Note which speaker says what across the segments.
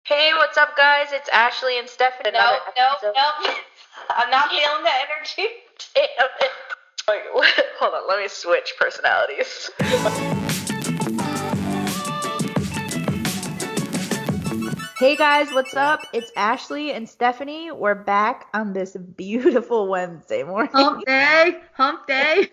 Speaker 1: Hey, what's up, guys? It's Ashley and Stephanie.
Speaker 2: No. I'm not feeling the energy.
Speaker 1: Damn it. Wait, hold on, let me switch personalities. Hey guys, what's up? It's Ashley and Stephanie. We're back on this beautiful Wednesday morning.
Speaker 2: Hump day.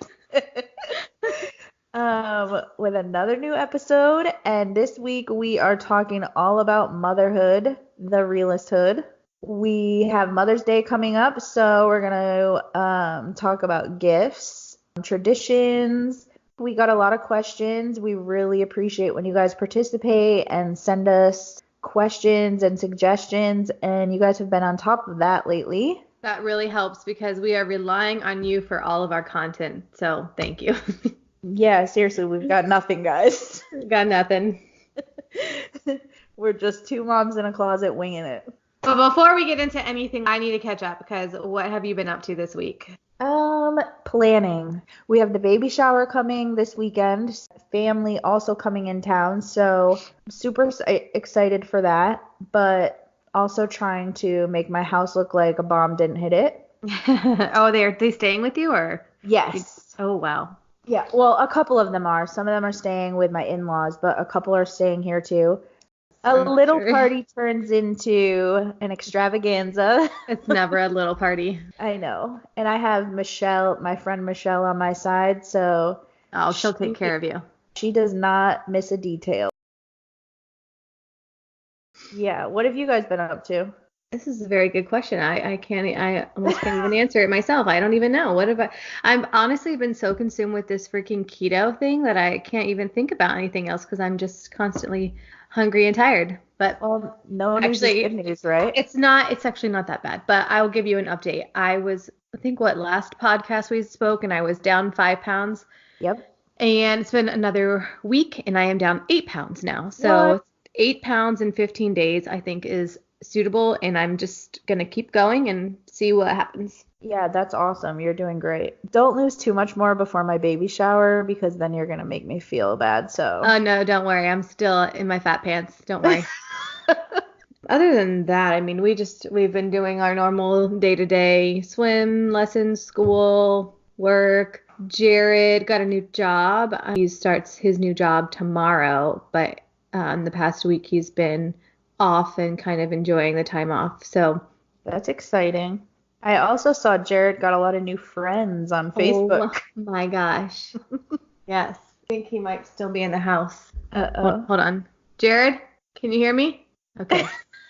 Speaker 1: With another new episode, and this week we are talking all about motherhood, the realest hood. We have Mother's Day coming up, so we're gonna talk about gifts, traditions. We got a lot of questions. We really appreciate when you guys participate and send us questions and suggestions, and you guys have been on top of that lately.
Speaker 2: That really helps because we are relying on you for all of our content. So thank you.
Speaker 1: Yeah, seriously, we've got nothing, guys.
Speaker 2: Got nothing.
Speaker 1: We're just two moms in a closet winging it.
Speaker 2: But before we get into anything, I need to catch up because what have you been up to this week?
Speaker 1: Planning. We have the baby shower coming this weekend. Family also coming in town, so I'm super excited for that, but also trying to make my house look like a bomb didn't hit it.
Speaker 2: Oh, are they staying with you or?
Speaker 1: Yes.
Speaker 2: Oh, wow.
Speaker 1: Yeah, well, a couple of them are. Some of them are staying with my in-laws, but a couple are staying here too. A little party turns into an extravaganza.
Speaker 2: It's never a little party.
Speaker 1: I know. And I have Michelle, my friend Michelle, on my side, so
Speaker 2: she'll take care of you.
Speaker 1: She does not miss a detail. Yeah, what have you guys been up to?
Speaker 2: This is a very good question. I almost can't even answer it myself. I don't even know. I've honestly been so consumed with this freaking keto thing that I can't even think about anything else because I'm just constantly hungry and tired. But
Speaker 1: no news is good news, right?
Speaker 2: It's actually not that bad, but I will give you an update. I think last podcast we spoke and I was down 5 pounds.
Speaker 1: Yep.
Speaker 2: And it's been another week and I am down 8 pounds now. So 8 pounds in 15 days, I think is suitable, and I'm just gonna keep going and see what happens.
Speaker 1: Yeah, that's awesome. You're doing great. Don't lose too much more before my baby shower because then you're gonna make me feel bad. So.
Speaker 2: Oh no, don't worry. I'm still in my fat pants. Don't worry. Other than that, I mean, we've been doing our normal day-to-day swim lessons, school, work. Jared got a new job. He starts his new job tomorrow, but the past week he's been off and kind of enjoying the time off. So
Speaker 1: that's exciting. I also saw Jared got a lot of new friends on Facebook.
Speaker 2: Oh my gosh. Yes. I think he might still be in the house.
Speaker 1: Uh-oh.
Speaker 2: Hold on. Jared, can you hear me? Okay.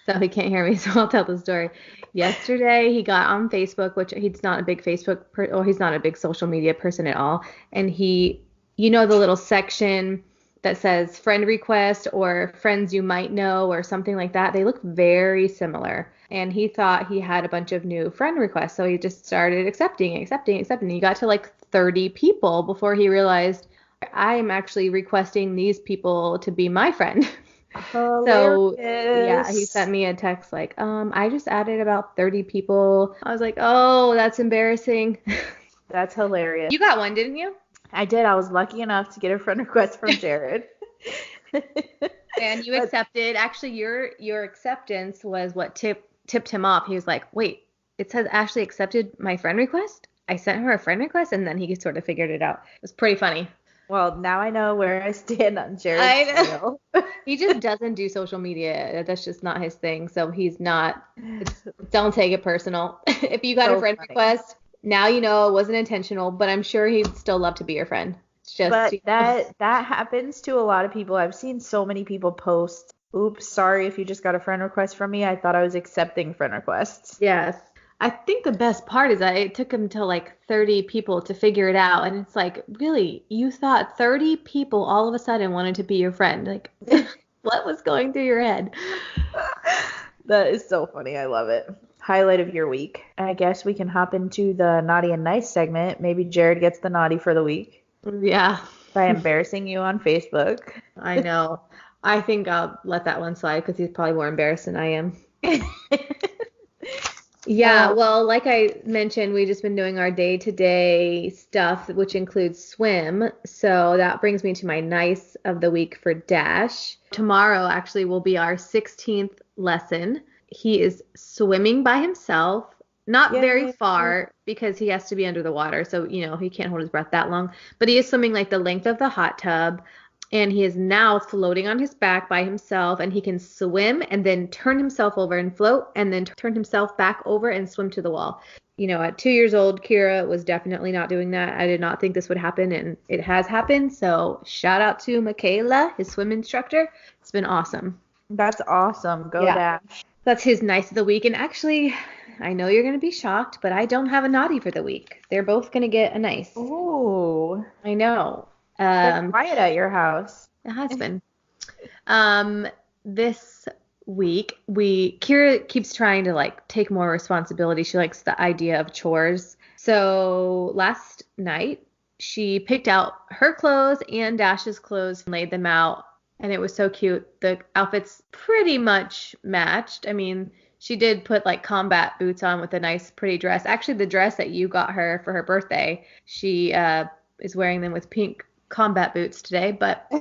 Speaker 2: So he can't hear me, so I'll tell the story. Yesterday he got on Facebook, which he's not a big he's not a big social media person at all. And the little section that says friend request or friends you might know or something like that. They look very similar. And he thought he had a bunch of new friend requests. So he just started accepting. He got to like 30 people before he realized I am actually requesting these people to be my friend.
Speaker 1: Hilarious.
Speaker 2: So yeah, he sent me a text like, I just added about 30 people. I was like, oh, that's embarrassing.
Speaker 1: That's hilarious.
Speaker 2: You got one, didn't you?
Speaker 1: I did. I was lucky enough to get a friend request from Jared.
Speaker 2: And you accepted. Actually, your acceptance was what tipped him off. He was like, wait, it says Ashley accepted my friend request? I sent her a friend request, and then he sort of figured it out. It was pretty funny.
Speaker 1: Well, now I know where I stand on Jared's scale.
Speaker 2: He just doesn't do social media. That's just not his thing. So he's not. Don't take it personal. If you got a friend request, now you know it wasn't intentional, but I'm sure he'd still love to be your friend. It's just,
Speaker 1: but that happens to a lot of people. I've seen so many people post, oops, sorry if you just got a friend request from me. I thought I was accepting friend requests.
Speaker 2: Yes. I think the best part is that it took him to like 30 people to figure it out. And it's like, really, you thought 30 people all of a sudden wanted to be your friend? Like, what was going through your head?
Speaker 1: That is so funny. I love it. Highlight of your week. I guess we can hop into the naughty and nice segment. Maybe Jared gets the naughty for the week.
Speaker 2: Yeah.
Speaker 1: By embarrassing you on Facebook.
Speaker 2: I know. I think I'll let that one slide because he's probably more embarrassed than I am. Yeah, well, like I mentioned, we've just been doing our day-to-day stuff, which includes swim. So that brings me to my nice of the week for Dash. Tomorrow actually will be our 16th lesson. He is swimming by himself, not very
Speaker 1: Yay.
Speaker 2: far because he has to be under the water. So, he can't hold his breath that long, but he is swimming like the length of the hot tub. And he is now floating on his back by himself, and he can swim and then turn himself over and float and then turn himself back over and swim to the wall. At 2 years old, Kira was definitely not doing that. I did not think this would happen, and it has happened. So shout out to Michaela, his swim instructor. It's been awesome.
Speaker 1: That's awesome. Go
Speaker 2: Yeah.
Speaker 1: Dash.
Speaker 2: That's his nice of the week. And actually, I know you're going to be shocked, but I don't have a naughty for the week. They're both going to get a nice.
Speaker 1: Ooh.
Speaker 2: I know.
Speaker 1: It's quiet at your house.
Speaker 2: It has been. This week, Kira keeps trying to take more responsibility. She likes the idea of chores. So last night, she picked out her clothes and Dash's clothes and laid them out. And it was so cute. The outfits pretty much matched. I mean, she did put combat boots on with a nice pretty dress. Actually, the dress that you got her for her birthday, she is wearing them with pink combat boots today, but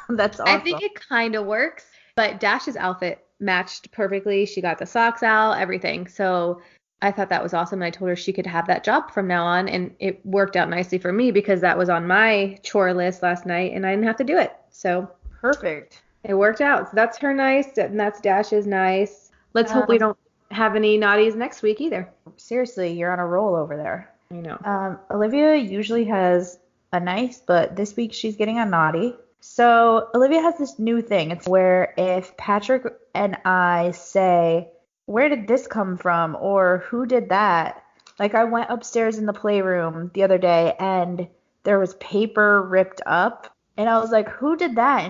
Speaker 1: That's awesome.
Speaker 2: I think it kind of works. But Dash's outfit matched perfectly. She got the socks out, everything. So I thought that was awesome. And I told her she could have that job from now on. And it worked out nicely for me because that was on my chore list last night and I didn't have to do it. So
Speaker 1: perfect.
Speaker 2: It worked out. So that's her nice and that's Dash's nice. Let's hope we don't have any naughties next week either.
Speaker 1: Seriously, you're on a roll over there.
Speaker 2: I know.
Speaker 1: Olivia usually has a nice, but this week she's getting a naughty. So Olivia has this new thing. It's where if Patrick and I say, where did this come from? Or who did that? I went upstairs in the playroom the other day and there was paper ripped up. And I was like, who did that?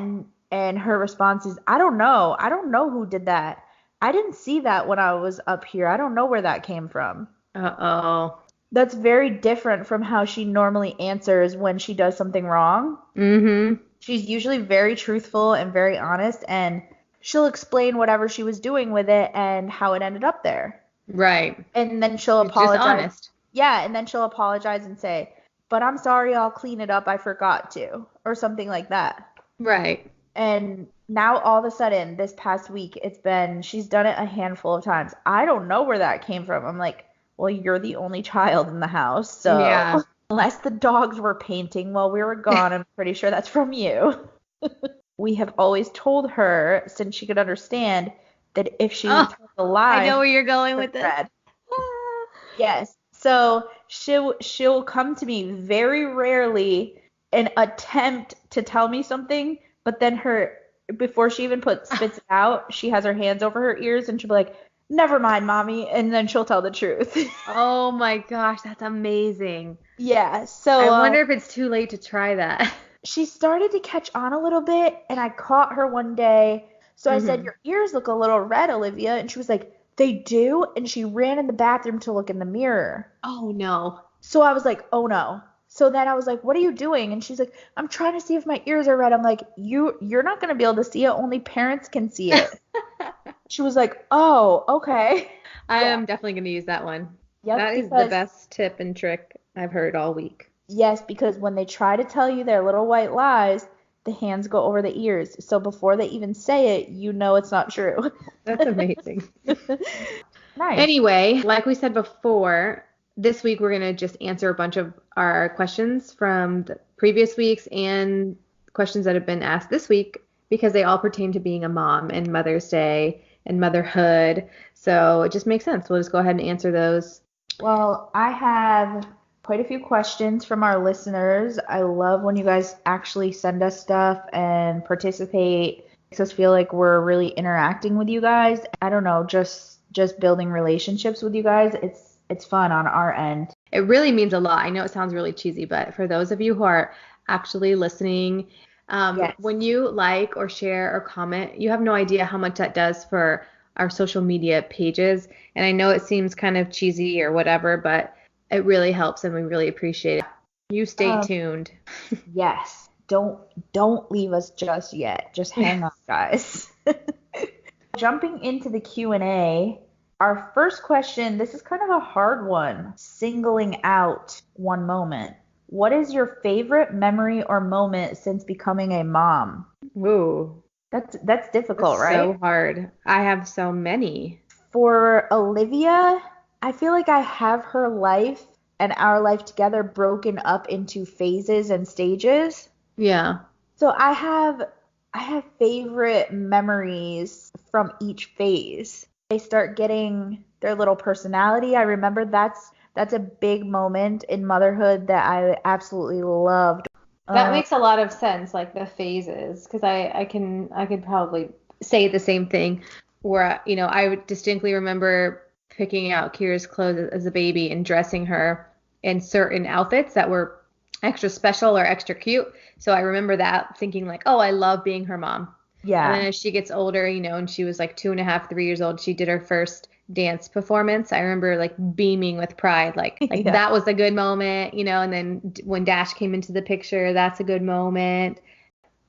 Speaker 1: And her response is, I don't know. I don't know who did that. I didn't see that when I was up here. I don't know where that came from.
Speaker 2: Uh-oh.
Speaker 1: That's very different from how she normally answers when she does something wrong.
Speaker 2: Mm-hmm.
Speaker 1: She's usually very truthful and very honest, and she'll explain whatever she was doing with it and how it ended up there.
Speaker 2: Right.
Speaker 1: And then she'll
Speaker 2: She's
Speaker 1: apologize.
Speaker 2: just honest.
Speaker 1: Yeah, and then she'll apologize and say, but I'm sorry, I'll clean it up. I forgot to, or something like that.
Speaker 2: Right.
Speaker 1: And now all of a sudden, this past week, she's done it a handful of times. I don't know where that came from. I'm like, well, you're the only child in the house, so
Speaker 2: yeah.
Speaker 1: Unless the dogs were painting while we were gone, I'm pretty sure that's from you. We have always told her, since she could understand, that if she was alive,
Speaker 2: I know where you're going with this.
Speaker 1: Yes. So she'll come to me very rarely and attempt to tell me something, but then before she even spits it out, she has her hands over her ears and she'll be like, never mind, mommy, and then she'll tell the truth.
Speaker 2: Oh my gosh, that's amazing.
Speaker 1: Yeah, so
Speaker 2: I wonder if it's too late to try that.
Speaker 1: She started to catch on a little bit, and I caught her one day. So I said, your ears look a little red, Olivia. And she was like, they do? And she ran in the bathroom to look in the mirror.
Speaker 2: Oh, no.
Speaker 1: So I was like, oh, no. So then I was like, what are you doing? And she's like, I'm trying to see if my ears are red. I'm like, you're not going to be able to see it. Only parents can see it. She was like, oh, okay.
Speaker 2: I am definitely going to use that one.
Speaker 1: Yep,
Speaker 2: that is the best tip and trick I've heard all week.
Speaker 1: Yes, because when they try to tell you their little white lies, the hands go over the ears. So before they even say it, you know it's not true.
Speaker 2: That's amazing.
Speaker 1: Nice.
Speaker 2: Anyway, like we said before, this week we're going to just answer a bunch of our questions from the previous weeks and questions that have been asked this week because they all pertain to being a mom and Mother's Day and motherhood. So it just makes sense. We'll just go ahead and answer those.
Speaker 1: Well, I have quite a few questions from our listeners. I love when you guys actually send us stuff and participate. It makes us feel like we're really interacting with you guys. I don't know, just building relationships with you guys. It's fun on our end.
Speaker 2: It really means a lot. I know it sounds really cheesy, but for those of you who are actually listening, yes. When you like or share or comment, you have no idea how much that does for our social media pages. And I know it seems kind of cheesy or whatever, but it really helps and we really appreciate it. You stay tuned.
Speaker 1: Yes. Don't leave us just yet. Just hang on, guys. Jumping into the Q&A, our first question, this is kind of a hard one. Singling out one moment. What is your favorite memory or moment since becoming a mom?
Speaker 2: Ooh.
Speaker 1: That's difficult,
Speaker 2: That's
Speaker 1: right?
Speaker 2: so hard. I have so many.
Speaker 1: For Olivia, I feel like I have her life and our life together broken up into phases and stages.
Speaker 2: Yeah.
Speaker 1: So I have favorite memories from each phase. They start getting their little personality. I remember that's a big moment in motherhood that I absolutely loved.
Speaker 2: That
Speaker 1: Um,
Speaker 2: makes a lot of sense, like the phases, because I could probably say the same thing. Where I would distinctly remember picking out Kira's clothes as a baby and dressing her in certain outfits that were extra special or extra cute. So I remember that thinking like, oh, I love being her mom. And then
Speaker 1: yeah,
Speaker 2: as she gets older, and she was like 2.5, 3 years old, she did her first dance performance. I remember like beaming with pride, like
Speaker 1: yeah.
Speaker 2: that was a good moment, and then when Dash came into the picture, that's a good moment.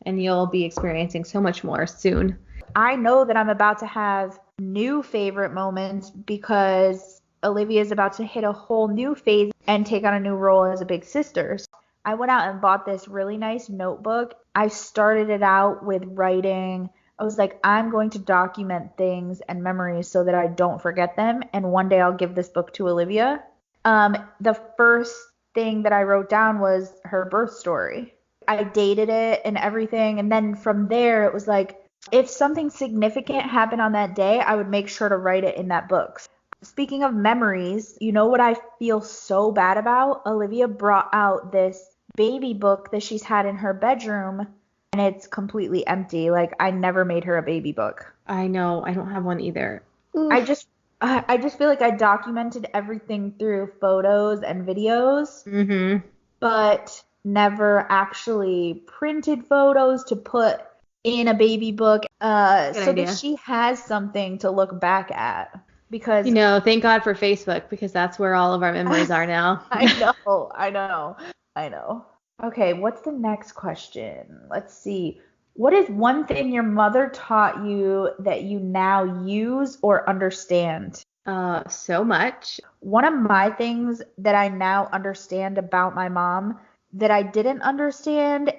Speaker 2: And you'll be experiencing so much more soon.
Speaker 1: I know that I'm about to have new favorite moments because Olivia is about to hit a whole new phase and take on a new role as a big sister. So I went out and bought this really nice notebook. I started it out with writing. I was like, I'm going to document things and memories so that I don't forget them. And one day I'll give this book to Olivia. The first thing that I wrote down was her birth story. I dated it and everything. And then from there, it was like, if something significant happened on that day, I would make sure to write it in that book. Speaking of memories, you know what I feel so bad about? Olivia brought out this baby book that she's had in her bedroom and it's completely empty. Like I never made her a baby book.
Speaker 2: I know, I don't have one either.
Speaker 1: I
Speaker 2: Oof.
Speaker 1: just I just feel like I documented everything through photos and videos,
Speaker 2: Mm-hmm.
Speaker 1: but never actually printed photos to put in a baby book
Speaker 2: Good
Speaker 1: so that
Speaker 2: idea.
Speaker 1: she has something to look back at. Because
Speaker 2: Thank God for Facebook because that's where all of our memories are now.
Speaker 1: I know, I know, I know. Okay, what's the next question? Let's see. What is one thing your mother taught you that you now use or understand?
Speaker 2: So much.
Speaker 1: One of my things that I now understand about my mom that I didn't understand,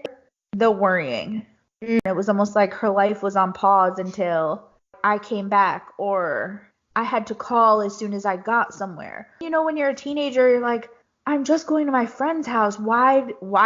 Speaker 1: the worrying.
Speaker 2: Mm.
Speaker 1: It was almost like her life was on pause until I came back or I had to call as soon as I got somewhere. You know, when you're a teenager, you're like, I'm just going to my friend's house. Why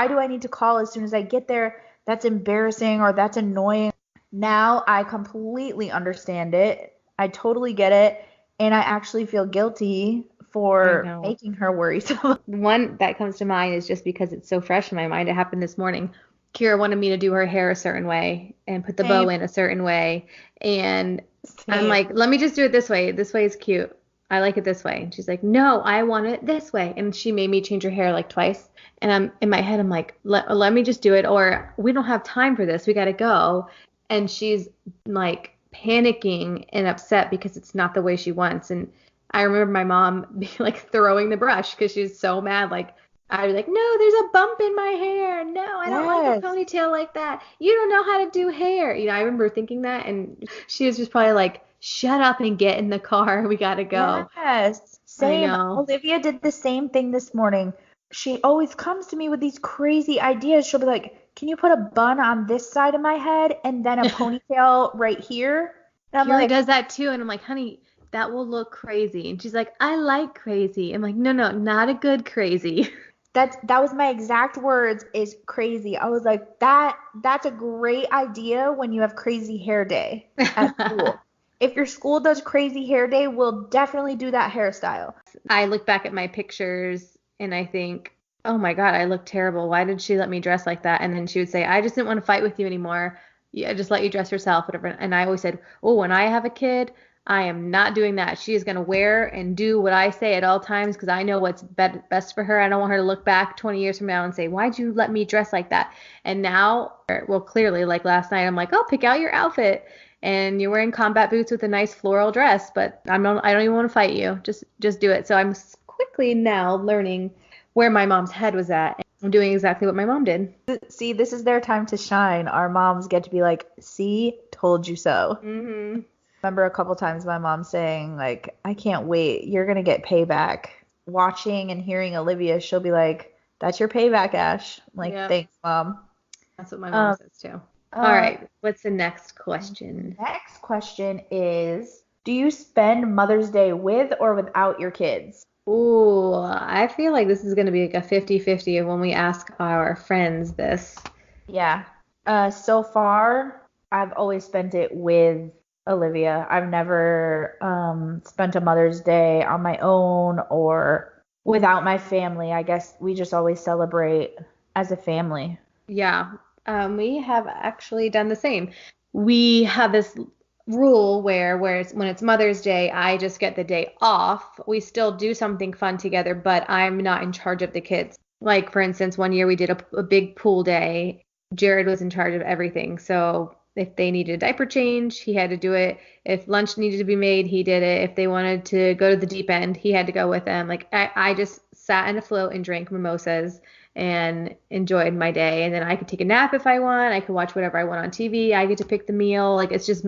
Speaker 1: do I need to call as soon as I get there? That's embarrassing or that's annoying. Now I completely understand it. I totally get it. And I actually feel guilty
Speaker 2: I
Speaker 1: for
Speaker 2: know.
Speaker 1: making her worry so much.
Speaker 2: One that comes to mind is just because it's so fresh in my mind. It happened this morning. Kira wanted me to do her hair a certain way and put the bow
Speaker 1: Same,
Speaker 2: in a certain way. And I'm
Speaker 1: same.
Speaker 2: like, let me just do it this way. This way is cute. I like it this way. And she's like, no, I want it this way. And she made me change her hair like twice. And I'm in my head, I'm like, let me just do it. Or we don't have time for this. We got to go. And she's like panicking and upset because it's not the way she wants. And I remember my mom being like throwing the brush because she's so mad. Like, I was like, no, there's a bump in my hair. No, I don't like a
Speaker 1: Yes.
Speaker 2: ponytail like that. You don't know how to do hair. I remember thinking that. And she was just probably like, shut up and get in the car. We got to go.
Speaker 1: Yes,
Speaker 2: I
Speaker 1: same.
Speaker 2: know.
Speaker 1: Olivia did the same thing this morning. She always comes to me with these crazy ideas. She'll be like, "Can you put a bun on this side of my head and then a ponytail right here?" And I'm
Speaker 2: Kira
Speaker 1: like,
Speaker 2: does that too. And I'm like, honey, that will look crazy. And she's like, I like crazy. I'm like, no, no, not a good crazy.
Speaker 1: that was my exact words is crazy. I was like, that's a great idea when you have crazy hair day at school. If your school does crazy hair day, we'll definitely do that hairstyle.
Speaker 2: I look back at my pictures and I think, oh my God, I look terrible. Why did she let me dress like that? And then she would say, I just didn't want to fight with you anymore. Yeah, just let you dress yourself, whatever. And I always said, oh, when I have a kid, I am not doing that. She is going to wear and do what I say at all times because I know what's best for her. I don't want her to look back 20 years from now and say, why'd you let me dress like that? And now, well, clearly, like last night, I'm like, oh, pick out your outfit. And you're wearing combat boots with a nice floral dress, but I don't even want to fight you. Just do it. So I'm quickly now learning where my mom's head was at. I'm doing exactly what my mom did.
Speaker 1: See, this is their time to shine. Our moms get to be like, "See, told you so."
Speaker 2: Mm-hmm.
Speaker 1: Remember a couple times my mom saying like, "I can't wait. You're gonna get payback." Watching and hearing Olivia, she'll be like, "That's your payback, Ash." I'm like,
Speaker 2: Yep.
Speaker 1: "Thanks, mom."
Speaker 2: That's what my mom
Speaker 1: Um,
Speaker 2: says too. All
Speaker 1: Uh,
Speaker 2: right. What's the next question?
Speaker 1: Next question is, do you spend Mother's Day with or without your kids?
Speaker 2: Ooh, I feel like this is going to be like a 50-50 when we ask our friends this.
Speaker 1: Yeah. So far, I've always spent it with Olivia. I've never spent a Mother's Day on my own or without my family. I guess we just always celebrate as a family.
Speaker 2: Yeah, we have actually done the same. We have this rule where when it's Mother's Day, I just get the day off. We still do something fun together, but I'm not in charge of the kids. Like for instance, one year we did a big pool day. Jared was in charge of everything. So if they needed a diaper change, he had to do it. If lunch needed to be made, he did it. If they wanted to go to the deep end, he had to go with them. Like I just sat in a float and drank mimosas and enjoyed my day. And then I could take a nap if I want. I could watch whatever I want on TV. I get to pick the meal. Like it's just,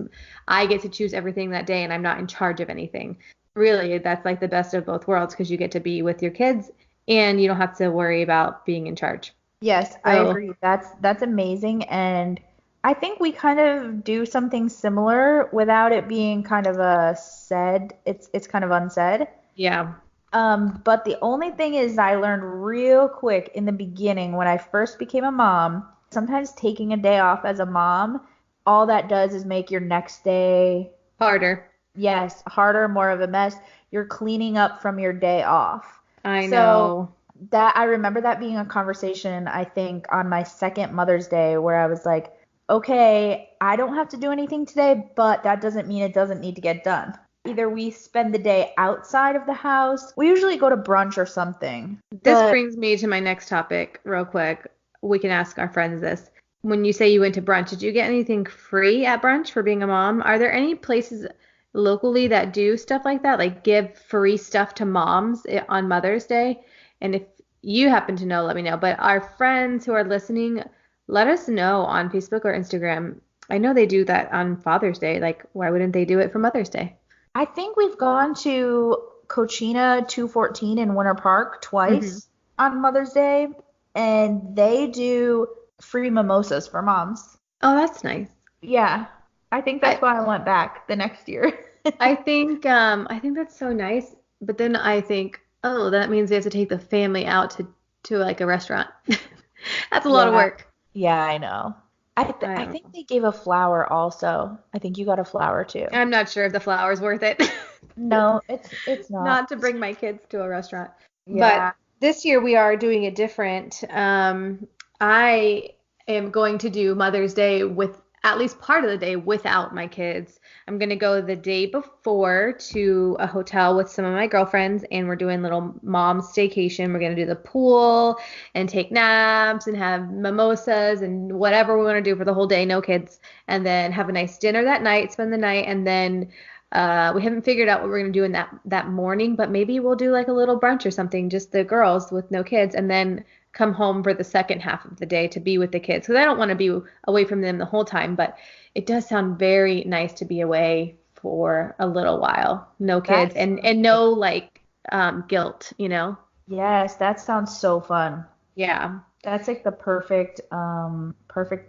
Speaker 2: I get to choose everything that day and I'm not in charge of anything. Really, that's like the best of both worlds because you get to be with your kids and you don't have to worry about being in charge.
Speaker 1: Yes, I
Speaker 2: So,
Speaker 1: agree. That's amazing, and I think we kind of do something similar without it being kind of a said. It's kind of unsaid.
Speaker 2: yeah.
Speaker 1: But the only thing is I learned real quick in the beginning when I first became a mom, sometimes taking a day off as a mom, all that does is make your next day,
Speaker 2: Harder.
Speaker 1: yes, harder, more of a mess. You're cleaning up from your day off.
Speaker 2: I
Speaker 1: So
Speaker 2: know.
Speaker 1: that I remember that being a conversation, I think, on my second Mother's Day where I was like, okay, I don't have to do anything today, but that doesn't mean it doesn't need to get done. Either we spend the day outside of the house. We usually go to brunch or something.
Speaker 2: This
Speaker 1: But
Speaker 2: brings me to my next topic, real quick. We can ask our friends this. When you say you went to brunch, did you get anything free at brunch for being a mom? Are there any places locally that do stuff like that, like give free stuff to moms on Mother's Day? And if you happen to know, let me know. But our friends who are listening, let us know on Facebook or Instagram. I know they do that on Father's Day. Like, why wouldn't they do it for Mother's Day?
Speaker 1: I think we've gone to Cochina 214 in Winter Park
Speaker 2: Hmm.
Speaker 1: twice on Mother's Day, and they do free mimosas for moms.
Speaker 2: Oh, that's nice.
Speaker 1: Yeah, I think that's
Speaker 2: I
Speaker 1: why I went back the next year.
Speaker 2: I think that's so nice, but then I think, oh, that means we have to take the family out to like a restaurant. That's a lot of
Speaker 1: Yeah,
Speaker 2: work.
Speaker 1: yeah, I know.
Speaker 2: I
Speaker 1: I
Speaker 2: don't
Speaker 1: think
Speaker 2: know.
Speaker 1: they gave a flower also. I think you got a flower too.
Speaker 2: I'm not sure if the flower's worth it.
Speaker 1: No, it's not.
Speaker 2: Not to bring my kids to a restaurant. But
Speaker 1: Yeah.
Speaker 2: this year we are doing it different. I am going to do Mother's Day with at least part of the day without my kids. I'm going to go the day before to a hotel with some of my girlfriends, and we're doing little mom staycation. We're going to do the pool and take naps and have mimosas and whatever we want to do for the whole day, no kids, and then have a nice dinner that night, spend the night, and then we haven't figured out what we're gonna do in that morning, but maybe we'll do like a little brunch or something, just the girls with no kids, and then come home for the second half of the day to be with the kids. Because I don't want to be away from them the whole time, but it does sound very nice to be away for a little while, no
Speaker 1: That
Speaker 2: kids, and
Speaker 1: sounds
Speaker 2: and
Speaker 1: great.
Speaker 2: no like guilt, you know?
Speaker 1: Yes, that sounds so fun.
Speaker 2: Yeah.
Speaker 1: That's like the perfect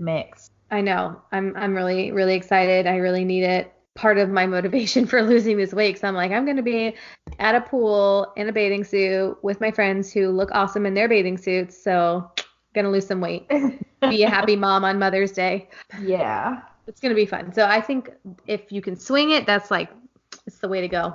Speaker 1: mix.
Speaker 2: I know. I'm really really excited. I really need it. Part of my motivation for losing this weight, so I'm like, I'm gonna be at a pool in a bathing suit with my friends who look awesome in their bathing suits. So gonna lose some weight. Be a happy mom on Mother's Day.
Speaker 1: Yeah.
Speaker 2: It's gonna be fun. So I think if you can swing it, that's like it's the way to go.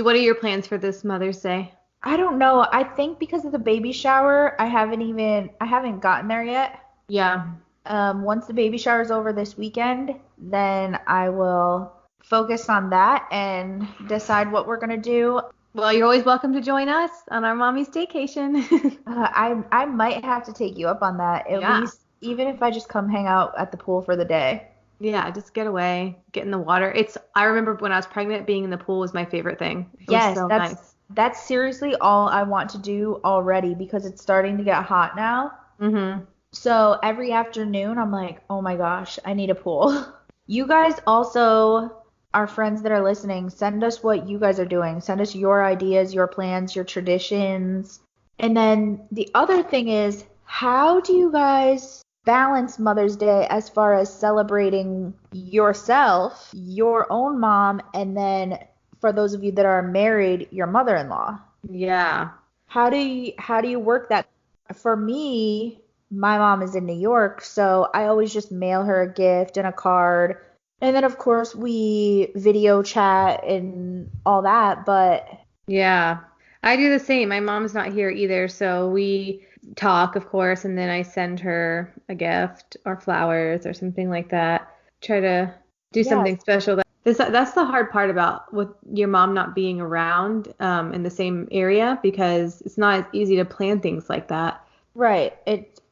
Speaker 2: What are your plans for this Mother's Day?
Speaker 1: I don't know. I think because of the baby shower, I haven't gotten there yet.
Speaker 2: Yeah.
Speaker 1: Once the baby shower is over this weekend, then I will focus on that and decide what we're gonna do.
Speaker 2: Well, you're always welcome to join us on our mommy staycation.
Speaker 1: I might have to take you up on that, at
Speaker 2: Yeah.
Speaker 1: least even if I just come hang out at the pool for the day.
Speaker 2: Yeah, just get away, get in the water. I remember when I was pregnant, being in the pool was my favorite thing. It was
Speaker 1: Yes,
Speaker 2: so nice.
Speaker 1: that's seriously all I want to do already because it's starting to get hot now.
Speaker 2: Hmm.
Speaker 1: So every afternoon I'm like, "Oh my gosh, I need a pool." You guys also, our friends that are listening, send us what you guys are doing. Send us your ideas, your plans, your traditions. And then the other thing is, how do you guys balance Mother's Day as far as celebrating yourself, your own mom, and then for those of you that are married, your mother-in-law.
Speaker 2: Yeah.
Speaker 1: How do you work that? For me, my mom is in New York, so I always just mail her a gift and a card. And then of course we video chat and all that, but
Speaker 2: Yeah. I do the same. My mom's not here either, so we talk, of course, and then I send her a gift or flowers or something like that. Try to do
Speaker 1: yes,
Speaker 2: something special. That's the hard part about with your mom not being around in the same area because it's not as easy to plan things like that.
Speaker 1: right.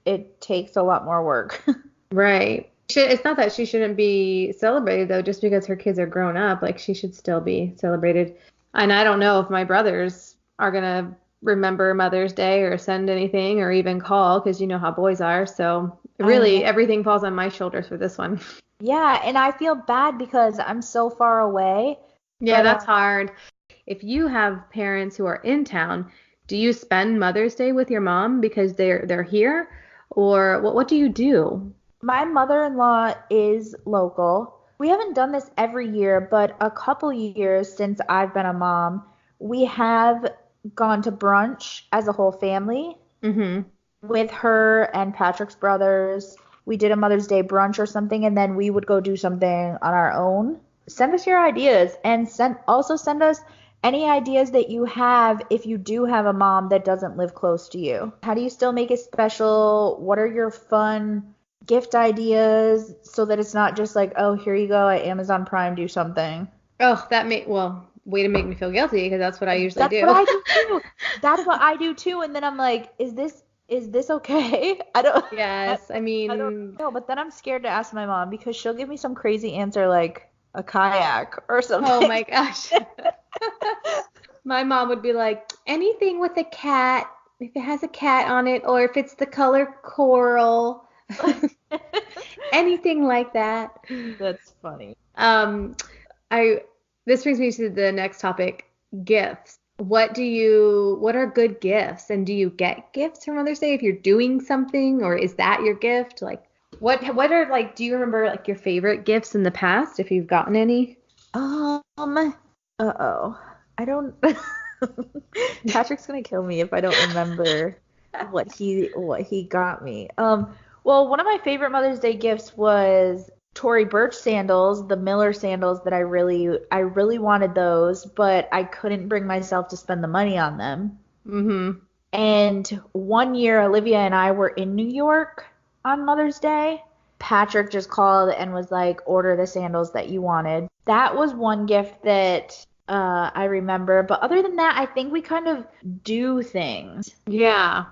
Speaker 1: It takes a lot more work.
Speaker 2: Right. It's not that she shouldn't be celebrated though, just because her kids are grown up, like she should still be celebrated. And I don't know if my brothers are gonna remember Mother's Day or send anything or even call because you know how boys are. So
Speaker 1: I know.
Speaker 2: really everything falls on my shoulders for this one.
Speaker 1: Yeah, and I feel bad because I'm so far away,
Speaker 2: Yeah,
Speaker 1: but
Speaker 2: that's hard. If you have parents who are in town, do you spend Mother's Day with your mom because they're here? Or what do you do?
Speaker 1: my mother-in-law is local. We haven't done this every year, but a couple years since I've been a mom, we have gone to brunch as a whole family
Speaker 2: Mm-hmm.
Speaker 1: with her and Patrick's brothers. We did a Mother's Day brunch or something, and then we would go do something on our own. Send us your ideas and send us any ideas that you have if you do have a mom that doesn't live close to you. How do you still make it special? What are your fun gift ideas so that it's not just like, oh, here you go at Amazon Prime, do something.
Speaker 2: Oh, well, way to make me feel guilty because that's what I usually
Speaker 1: That's what
Speaker 2: do.
Speaker 1: I do too. That's what I do too. And then I'm like, is this okay? I,
Speaker 2: Yes, I
Speaker 1: I don't
Speaker 2: mean,
Speaker 1: know. But then I'm scared to ask my mom because she'll give me some crazy answer like a kayak or
Speaker 2: oh
Speaker 1: something.
Speaker 2: my gosh. My mom would be like, anything with a cat, if it has a cat on it, or if it's the color coral, anything like that.
Speaker 1: That's funny.
Speaker 2: Um, I this brings me to the next topic, gifts. What are good gifts? And do you get gifts for Mother's Day if you're doing something, or is that your gift? Like, what are like, do you remember like your favorite gifts in the past if you've gotten any?
Speaker 1: Uh-oh. I don't Patrick's gonna kill me if I don't remember what he got me. Well, one of my favorite Mother's Day gifts was Tory Burch sandals, the Miller sandals that I really wanted those, but I couldn't bring myself to spend the money on them.
Speaker 2: Mm-hmm.
Speaker 1: And one year Olivia and I were in New York on Mother's Day. Patrick just called and was like, order the sandals that you wanted. That was one gift that I remember. But other than that, I think we kind of do things.
Speaker 2: Yeah.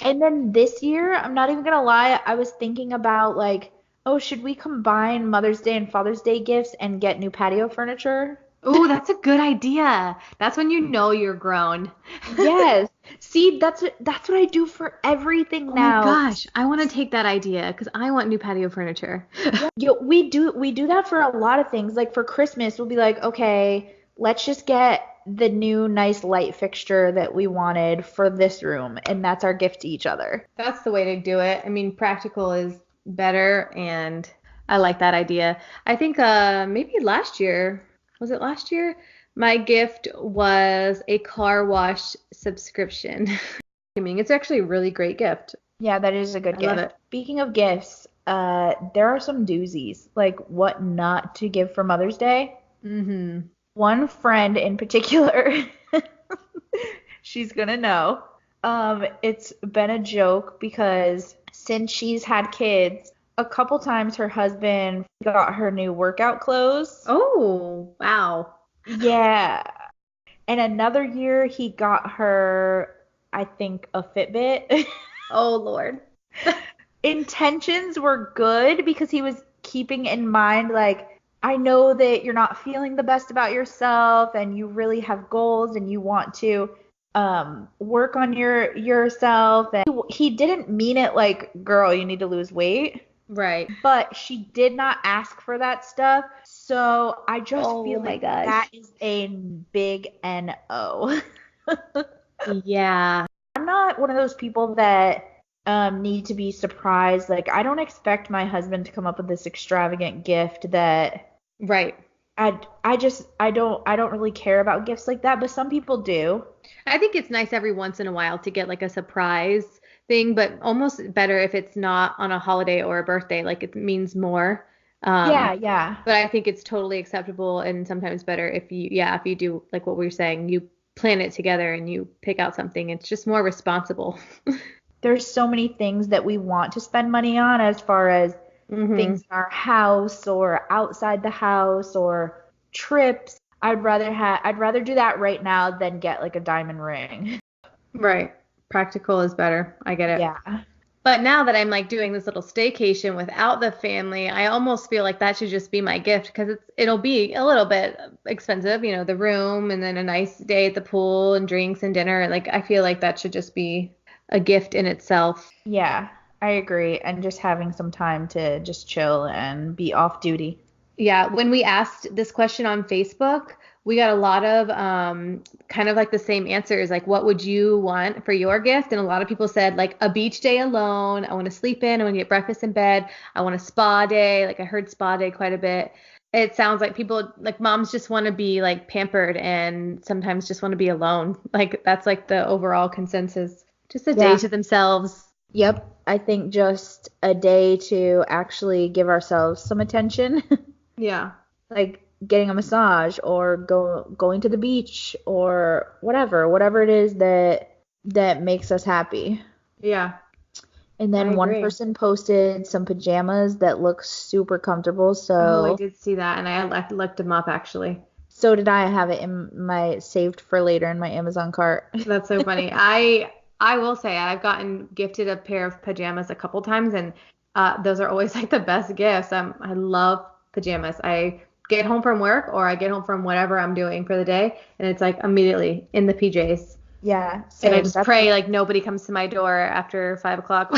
Speaker 1: And then this year, I'm not even gonna lie, I was thinking about like, oh, should we combine Mother's Day and Father's Day gifts and get new patio furniture?
Speaker 2: Oh, that's a good idea. That's when you know you're grown.
Speaker 1: Yes. See, that's what I do for everything
Speaker 2: Oh my
Speaker 1: now.
Speaker 2: gosh, I want to take that idea because I want new patio furniture.
Speaker 1: Yeah, we do that for a lot of things. Like for Christmas, we'll be like, okay, let's just get the new nice light fixture that we wanted for this room, and that's our gift to each other.
Speaker 2: That's the way to do it. I mean, practical is better, and I like that idea. I think maybe last year, was it last year? My gift was a car wash subscription. I mean, it's actually a really great gift.
Speaker 1: Yeah, that is a good
Speaker 2: I love
Speaker 1: gift.
Speaker 2: it.
Speaker 1: Speaking of gifts, there are some doozies, like what not to give for Mother's Day.
Speaker 2: Mm-hmm.
Speaker 1: One friend in particular, she's gonna know. It's been a joke because since she's had kids, a couple times her husband got her new workout clothes.
Speaker 2: Oh, wow.
Speaker 1: Yeah. And another year he got her, I think, a Fitbit.
Speaker 2: Oh, Lord.
Speaker 1: Intentions were good because he was keeping in mind, like, I know that you're not feeling the best about yourself and you really have goals and you want to work on yourself. And he didn't mean it like, girl, you need to lose weight,
Speaker 2: Right.
Speaker 1: but she did not ask for that stuff. So I just
Speaker 2: Oh
Speaker 1: feel
Speaker 2: my
Speaker 1: like that
Speaker 2: gosh.
Speaker 1: is a big no.
Speaker 2: Yeah.
Speaker 1: I'm not one of those people that need to be surprised. Like, I don't expect my husband to come up with this extravagant gift that
Speaker 2: Right.
Speaker 1: I don't really care about gifts like that, but some people do.
Speaker 2: I think it's nice every once in a while to get like a surprise thing, but almost better if it's not on a holiday or a birthday, like it means more.
Speaker 1: Yeah,
Speaker 2: Um,
Speaker 1: yeah.
Speaker 2: but I think it's totally acceptable and sometimes better if if you do like what we were saying, you plan it together and you pick out something. It's just more responsible.
Speaker 1: There's so many things that we want to spend money on as far as
Speaker 2: Hmm.
Speaker 1: things in our house or outside the house or trips. I'd rather do that right now than get like a diamond ring.
Speaker 2: Right. Practical is better. I get it.
Speaker 1: Yeah.
Speaker 2: But now that I'm like doing this little staycation without the family, I almost feel like that should just be my gift because it'll be a little bit expensive, the room and then a nice day at the pool and drinks and dinner. Like I feel like that should just be a gift in itself.
Speaker 1: Yeah, I agree. And just having some time to just chill and be off duty.
Speaker 2: Yeah, when we asked this question on Facebook, we got a lot of kind of like the same answers, like what would you want for your gift? And a lot of people said like a beach day alone. I want to sleep in. I want to get breakfast in bed. I want a spa day. Like I heard spa day quite a bit. It sounds like people like moms just want to be like pampered and sometimes just want to be alone. Like that's like the overall consensus. Just a day
Speaker 1: Yeah.
Speaker 2: to themselves.
Speaker 1: Yep. I think just a day to actually give ourselves some attention,
Speaker 2: Yeah.
Speaker 1: like getting a massage or going to the beach or whatever it is that makes us happy.
Speaker 2: Yeah,
Speaker 1: And
Speaker 2: I
Speaker 1: then one
Speaker 2: agree.
Speaker 1: person posted some pajamas that look super comfortable,
Speaker 2: Oh, I
Speaker 1: so
Speaker 2: did see that and I looked them up actually.
Speaker 1: so did I have it in my saved for later in my Amazon cart.
Speaker 2: That's so funny. I will say I've gotten gifted a pair of pajamas a couple times, and those are always like the best gifts. I love pajamas. I get home from work or I get home from whatever I'm doing for the day, and it's like immediately in the PJs.
Speaker 1: Yeah,
Speaker 2: And I
Speaker 1: same.
Speaker 2: just pray like nobody comes to my door after 5 o'clock.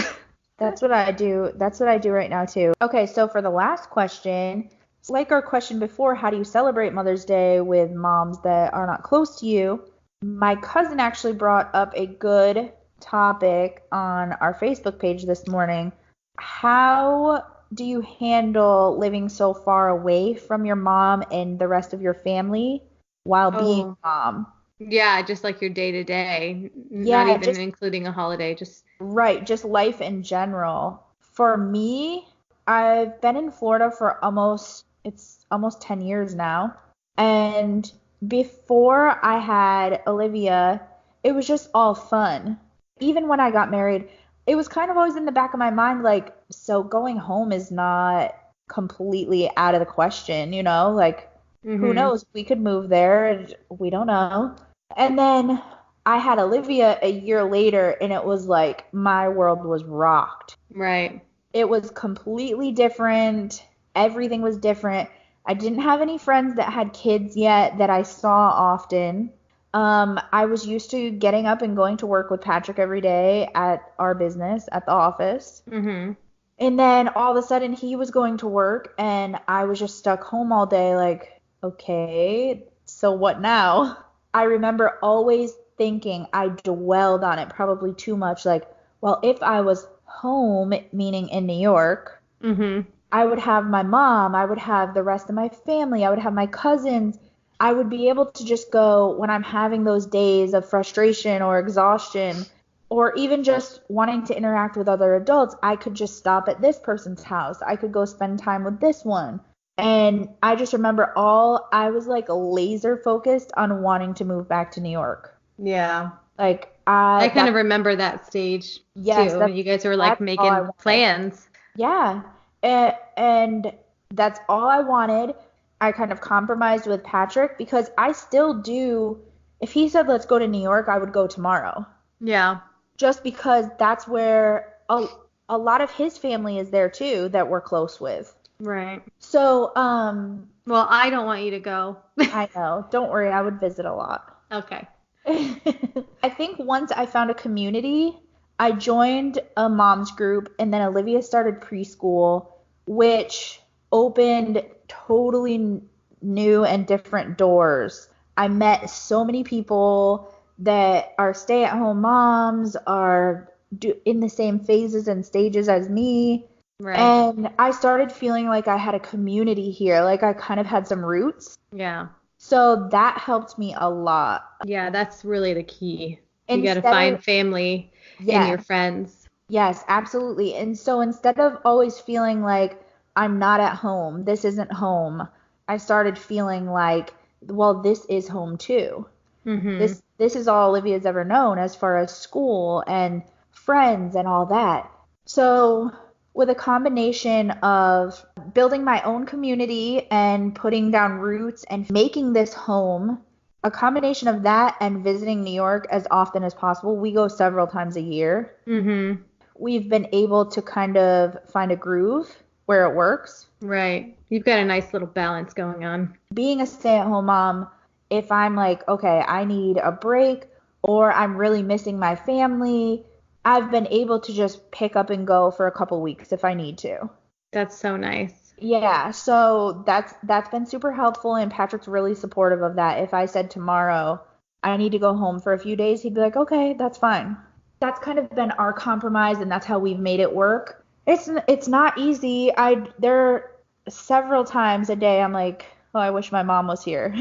Speaker 1: That's what I do. That's what I do right now too. Okay, so for the last question, like our question before, how do you celebrate Mother's Day with moms that are not close to you? My cousin actually brought up a good topic on our Facebook page this morning. How do you handle living so far away from your mom and the rest of your family while being
Speaker 2: Oh,
Speaker 1: a mom?
Speaker 2: yeah, just like your day to day, not
Speaker 1: Yeah,
Speaker 2: even
Speaker 1: just
Speaker 2: including a holiday, just
Speaker 1: right, just life in general. For me, I've been in Florida for it's almost 10 years now. And before I had Olivia, it was just all fun. Even when I got married, it was kind of always in the back of my mind, like, so going home is not completely out of the question, Like, who
Speaker 2: hmm.
Speaker 1: knows? We could move there, and we don't know. And then I had Olivia a year later, and it was like my world was rocked.
Speaker 2: Right.
Speaker 1: It was completely different. Everything was different. I didn't have any friends that had kids yet that I saw often. I was used to getting up and going to work with Patrick every day at our business, at the office.
Speaker 2: Hmm.
Speaker 1: And then all of a sudden he was going to work and I was just stuck home all day, like, okay, so what now? I remember always thinking, I dwelled on it probably too much, like, well, if I was home, meaning in New York,
Speaker 2: Hmm.
Speaker 1: I would have my mom, I would have the rest of my family, I would have my cousins. I would be able to just go when I'm having those days of frustration or exhaustion or even just wanting to interact with other adults. I could just stop at this person's house. I could go spend time with this one. And I just remember I was like laser focused on wanting to move back to New York.
Speaker 2: Yeah.
Speaker 1: Like
Speaker 2: I kind of
Speaker 1: that's
Speaker 2: remember that stage
Speaker 1: yes,
Speaker 2: too.
Speaker 1: that's
Speaker 2: You guys were like
Speaker 1: that's all I
Speaker 2: making
Speaker 1: wanted.
Speaker 2: plans.
Speaker 1: Yeah. And that's all I wanted. I kind of compromised with Patrick because I still do. If he said, let's go to New York, I would go tomorrow.
Speaker 2: Yeah.
Speaker 1: Just because that's where a lot of his family is there too that we're close with.
Speaker 2: Right.
Speaker 1: So,
Speaker 2: Well, I don't want you to go.
Speaker 1: I know. Don't worry, I would visit a lot.
Speaker 2: Okay.
Speaker 1: I think once I found a community, I joined a mom's group, and then Olivia started preschool, which opened totally new and different doors. I met so many people that are stay-at-home moms, are in the same phases and stages as me.
Speaker 2: Right.
Speaker 1: And I started feeling like I had a community here, like I kind of had some roots.
Speaker 2: Yeah.
Speaker 1: So that helped me a lot.
Speaker 2: Yeah, that's really the key. You got to
Speaker 1: Instead of,
Speaker 2: find family in your
Speaker 1: yes,
Speaker 2: friends.
Speaker 1: yes, absolutely. And so instead of always feeling like I'm not at home, this isn't home, I started feeling like, well, this is home too.
Speaker 2: Mm-hmm.
Speaker 1: This is all Olivia's ever known as far as school and friends and all that. So with a combination of building my own community and putting down roots and making this home, a combination of that and visiting New York as often as possible, we go several times a year.
Speaker 2: Mm-hmm.
Speaker 1: We've been able to kind of find a groove where it works.
Speaker 2: Right. You've got a nice little balance going on.
Speaker 1: Being a stay-at-home mom, if I'm like, okay, I need a break or I'm really missing my family, I've been able to just pick up and go for a couple weeks if I need to.
Speaker 2: That's so nice.
Speaker 1: Yeah, so that's been super helpful and Patrick's really supportive of that. If I said tomorrow I need to go home for a few days, he'd be like, "Okay, that's fine." That's kind of been our compromise and that's how we've made it work. It's not easy. I there several times a day I'm like, "Oh, I wish my mom was here."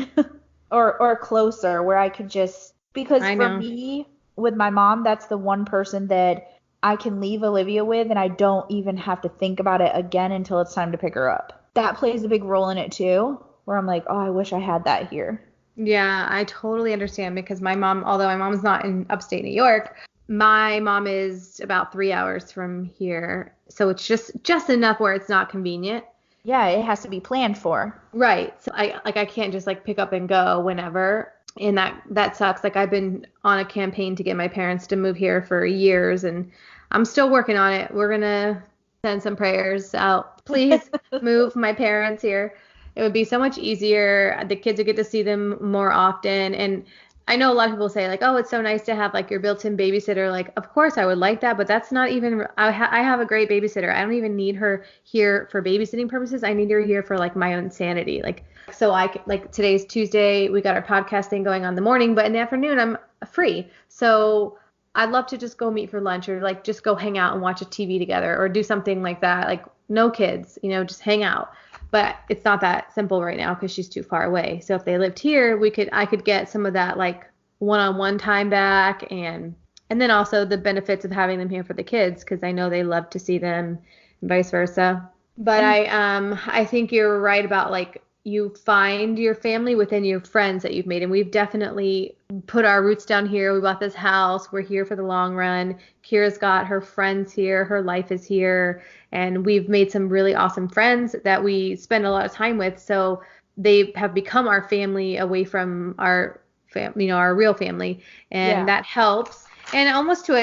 Speaker 1: Or closer where I could just because
Speaker 2: I
Speaker 1: for
Speaker 2: know.
Speaker 1: me with my mom, that's the one person that I can leave Olivia with and I don't even have to think about it again until it's time to pick her up. That plays a big role in it too, where I'm like, oh, I wish I had that here.
Speaker 2: Yeah, I totally understand because my mom, although my mom's not in upstate New York, my mom is about 3 hours from here. So it's just enough where it's not convenient.
Speaker 1: Yeah, it has to be planned for.
Speaker 2: Right. So I can't just like pick up and go whenever. And that sucks. Like I've been on a campaign to get my parents to move here for years and I'm still working on it. We're gonna send some prayers out. Please move my parents here. It would be so much easier. The kids would get to see them more often. And I know a lot of people say like, oh, it's so nice to have like your built-in babysitter. Like, of course I would like that, but that's not even. I have a great babysitter. I don't even need her here for babysitting purposes. I need her here for like my own sanity. Like, so like today's Tuesday. We got our podcast thing going on in the morning, but in the afternoon I'm free. So I'd love to just go meet for lunch or like just go hang out and watch a TV together or do something like that. Like no kids, just hang out. But it's not that simple right now because she's too far away. So if they lived here, I could get some of that like one-on-one time back and then also the benefits of having them here for the kids because I know they love to see them and vice versa. But
Speaker 1: And
Speaker 2: I think you're right about like you find your family within your friends that you've made. And we've definitely put our roots down here. We bought this house. We're here for the long run. Kira's got her friends here. Her life is here. And we've made some really awesome friends that we spend a lot of time with. So they have become our family away from our our real family. And
Speaker 1: yeah,
Speaker 2: that helps. And almost to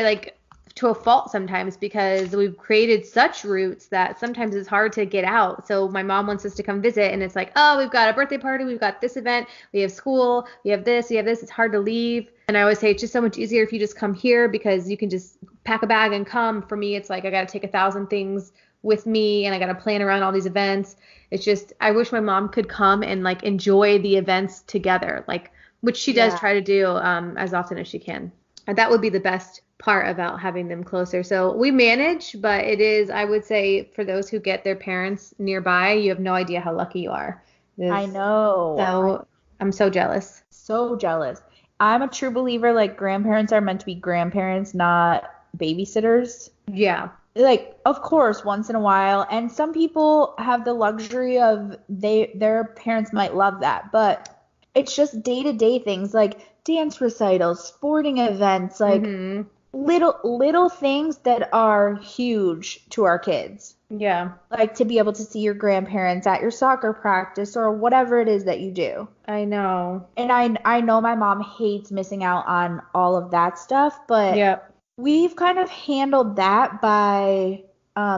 Speaker 2: a fault sometimes because we've created such roots that sometimes it's hard to get out. So my mom wants us to come visit and it's like, oh, we've got a birthday party, we've got this event, we have school, we have this, we have this. It's hard to leave. And I always say it's just so much easier if you just come here because you can just pack a bag and come. For me, it's like I got to take 1,000 things with me and I got to plan around all these events. It's just I wish my mom could come and like enjoy the events together, like which she does
Speaker 1: yeah,
Speaker 2: try to do as often as she can. And that would be the best part about having them closer. So we manage, but it is, I would say, for those who get their parents nearby, you have no idea how lucky you are. It
Speaker 1: I
Speaker 2: is
Speaker 1: know.
Speaker 2: so, I'm so jealous.
Speaker 1: So jealous. I'm a true believer like grandparents are meant to be grandparents, not babysitters.
Speaker 2: Yeah.
Speaker 1: Like, of course, once in a while, and some people have the luxury of their parents might love that, but it's just day-to-day things like dance recitals, sporting events, like
Speaker 2: Mhm.
Speaker 1: little things that are huge to our kids.
Speaker 2: Yeah.
Speaker 1: Like to be able to see your grandparents at your soccer practice or whatever it is that you do.
Speaker 2: I know.
Speaker 1: And I know my mom hates missing out on all of that stuff, but
Speaker 2: Yep.
Speaker 1: we've kind of handled that by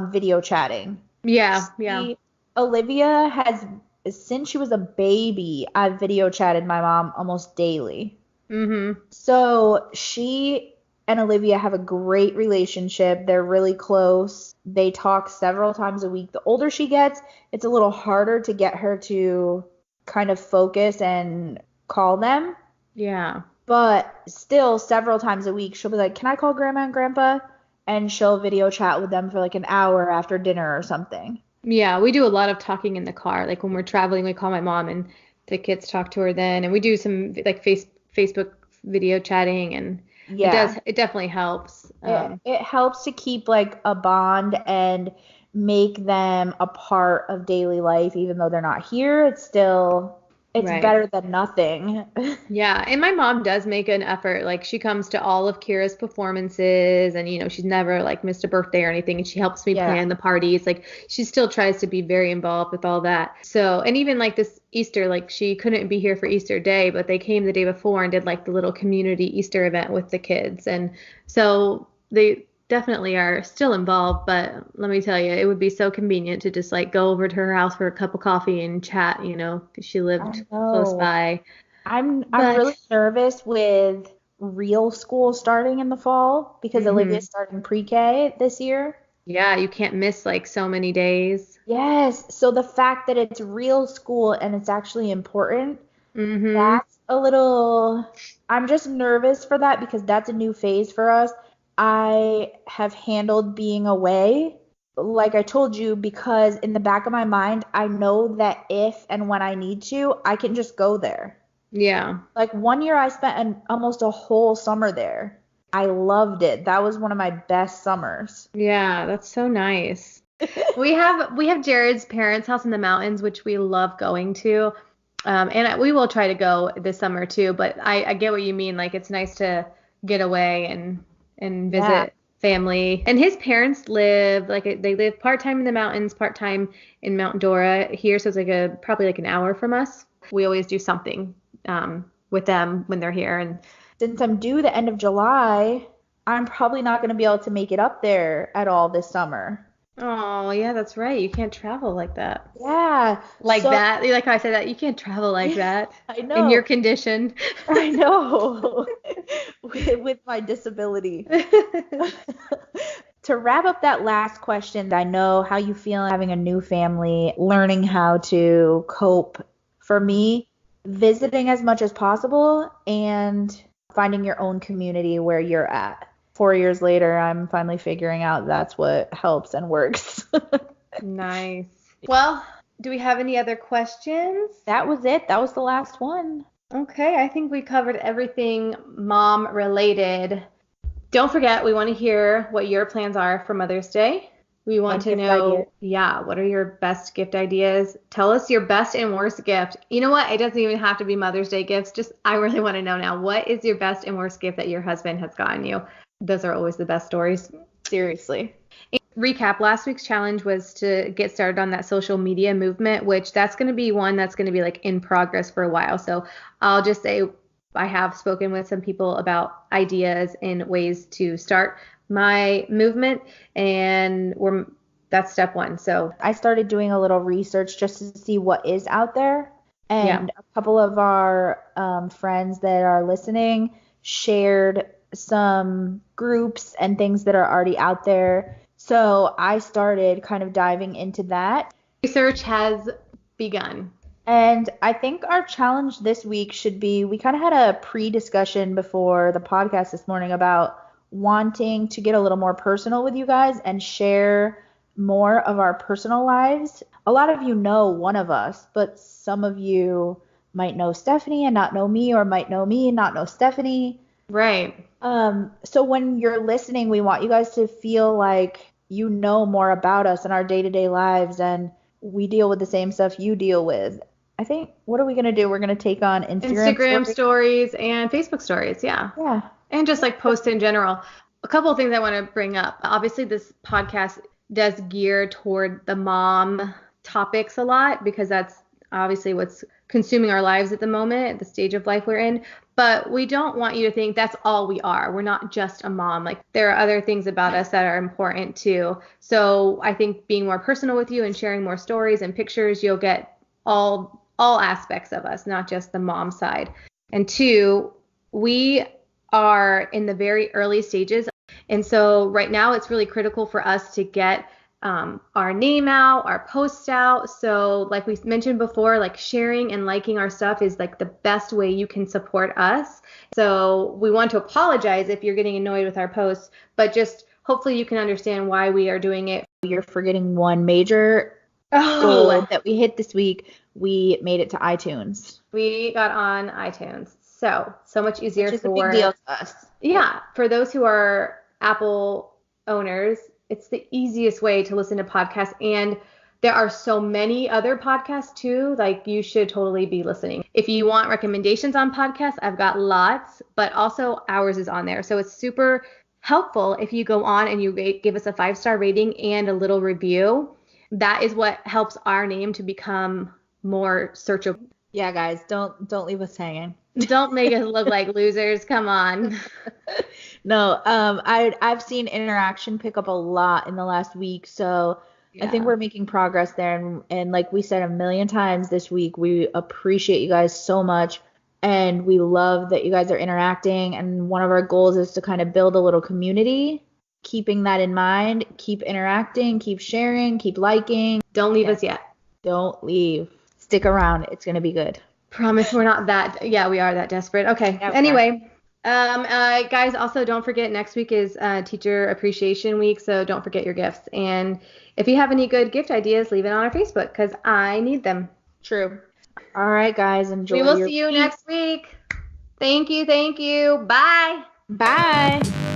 Speaker 1: video chatting.
Speaker 2: Yeah. Yeah.
Speaker 1: Olivia has, since she was a baby, I've video chatted my mom almost daily.
Speaker 2: Mhm.
Speaker 1: So she and Olivia have a great relationship. They're really close. They talk several times a week. The older she gets, it's a little harder to get her to kind of focus and call them.
Speaker 2: Yeah.
Speaker 1: But still, several times a week, she'll be like, "Can I call grandma and grandpa?" and she'll video chat with them for like an hour after dinner or something.
Speaker 2: Yeah, we do a lot of talking in the car. Like when we're traveling, we call my mom and the kids talk to her then, and we do some like Facebook video chatting, and
Speaker 1: Yeah.
Speaker 2: it definitely helps.
Speaker 1: It helps to keep like a bond and make them a part of daily life even though they're not here. It's
Speaker 2: Right.
Speaker 1: better than nothing.
Speaker 2: Yeah, and my mom does make an effort. Like she comes to all of Kira's performances and she's never like missed a birthday or anything and she helps me
Speaker 1: Yeah.
Speaker 2: plan the parties. Like she still tries to be very involved with all that. So, and even like this Easter, like she couldn't be here for Easter Day, but they came the day before and did like the little community Easter event with the kids. And so they definitely are still involved, but let me tell you, it would be so convenient to just like go over to her house for a cup of coffee and chat, 'cause she lived
Speaker 1: I
Speaker 2: close
Speaker 1: know.
Speaker 2: by.
Speaker 1: I'm really
Speaker 2: But
Speaker 1: nervous with real school starting in the fall because Olivia's
Speaker 2: hmm
Speaker 1: starting pre-K this year.
Speaker 2: yeah, you can't miss like so many days.
Speaker 1: Yes, so the fact that it's real school and it's actually important,
Speaker 2: hmm
Speaker 1: that's a little, I'm just nervous for that because that's a new phase for us. I have handled being away, like I told you, because in the back of my mind, I know that if and when I need to, I can just go there.
Speaker 2: Yeah.
Speaker 1: Like one year I spent almost a whole summer there. I loved it. That was one of my best summers.
Speaker 2: Yeah, that's so nice. We have Jared's parents' house in the mountains, which we love going to. We will try to go this summer too, but I get what you mean. Like it's nice to get away and
Speaker 1: Yeah.
Speaker 2: visit family. And his parents live like they live part-time in the mountains, part-time in Mount Dora here, so it's like probably like an hour from us. We always do something with them when they're here, and
Speaker 1: Since I'm due the end of July, I'm probably not going to be able to make it up there at all this summer.
Speaker 2: oh, yeah, that's right. You can't travel like that.
Speaker 1: Yeah.
Speaker 2: Like
Speaker 1: So,
Speaker 2: that. Like I said that you can't travel like that
Speaker 1: I
Speaker 2: in your
Speaker 1: know.
Speaker 2: condition.
Speaker 1: I know. With my disability. To wrap up that last question, I know how you feel having a new family, learning how to cope. For me, visiting as much as possible and finding your own community where you're at. 4 years later, I'm finally figuring out that's what helps and works.
Speaker 2: Nice. Well, do we have any other questions?
Speaker 1: That was it. That was the last one.
Speaker 2: Okay, I think we covered everything mom related. Don't forget, we want to hear what your plans are for Mother's Day. We want
Speaker 1: And
Speaker 2: to
Speaker 1: gift ideas.
Speaker 2: know, yeah, what are your best gift ideas? Tell us your best and worst gift. You know what? It doesn't even have to be Mother's Day gifts. Just, I really want to know now, what is your best and worst gift that your husband has gotten you? Those are always the best stories.
Speaker 1: Seriously.
Speaker 2: Recap, last week's challenge was to get started on that social media movement, which that's going to be one that's going to be like in progress for a while. So I'll just say I have spoken with some people about ideas and ways to start my movement, and that's step one. So
Speaker 1: I started doing a little research just to see what is out there.
Speaker 2: yeah,
Speaker 1: And a couple of our friends that are listening shared some groups and things that are already out there. So I started kind of diving into that.
Speaker 2: research has begun.
Speaker 1: And I think our challenge this week should be, we kind of had a pre-discussion before the podcast this morning about wanting to get a little more personal with you guys and share more of our personal lives. A lot of you know one of us, but some of you might know Stephanie and not know me, or might know me and not know Stephanie.
Speaker 2: Right.
Speaker 1: So when you're listening, we want you guys to feel like you know more about us and our day-to-day lives, and we deal with the same stuff you deal with. I think, what are we going to do? We're going to take on Instagram
Speaker 2: Instagram
Speaker 1: stories.
Speaker 2: stories and Facebook stories, yeah.
Speaker 1: Yeah.
Speaker 2: And just like post in general. A couple of things I want to bring up. Obviously, this podcast does gear toward the mom topics a lot because that's obviously what's consuming our lives at the moment, at the stage of life we're in. But we don't want you to think that's all we are. We're not just a mom. Like there are other things about us that are important too. So I think being more personal with you and sharing more stories and pictures, you'll get all aspects of us, not just the mom side. And two, we are in the very early stages. And so right now it's really critical for us to get our name out, our posts out. So like we mentioned before, like sharing and liking our stuff is like the best way you can support us. So we want to apologize if you're getting annoyed with our posts, but just hopefully you can understand why we are doing it.
Speaker 1: You're forgetting one major goal that we hit this week. We made it to iTunes.
Speaker 2: We got on iTunes. So much easier.
Speaker 1: Which is a big deal to us.
Speaker 2: Yeah, for those who are Apple owners, it's the easiest way to listen to podcasts. And there are so many other podcasts too. Like, you should totally be listening. If you want recommendations on podcasts, I've got lots, but also ours is on there. So it's super helpful if you go on and you give us a 5-star rating and a little review. That is what helps our name to become more searchable.
Speaker 1: Yeah, guys, don't leave us hanging.
Speaker 2: Don't make us look like losers. Come on.
Speaker 1: No, I've seen interaction pick up a lot in the last week, so yeah. I think we're making progress there. And like we said a million times this week, we appreciate you guys so much, and we love that you guys are interacting. And one of our goals is to kind of build a little community. Keeping that in mind, keep interacting, keep sharing, keep liking.
Speaker 2: Don't leave us yet.
Speaker 1: Don't leave. Stick around. It's gonna be good.
Speaker 2: Promise we're not that. Yeah, we are that desperate. Okay. Yeah, anyway, guys, also don't forget next week is Teacher Appreciation Week, so don't forget your gifts. And if you have any good gift ideas, leave it on our Facebook because I need them.
Speaker 1: True. All right, guys, enjoy.
Speaker 2: We will see you next week. Thank you. Bye.
Speaker 1: Bye.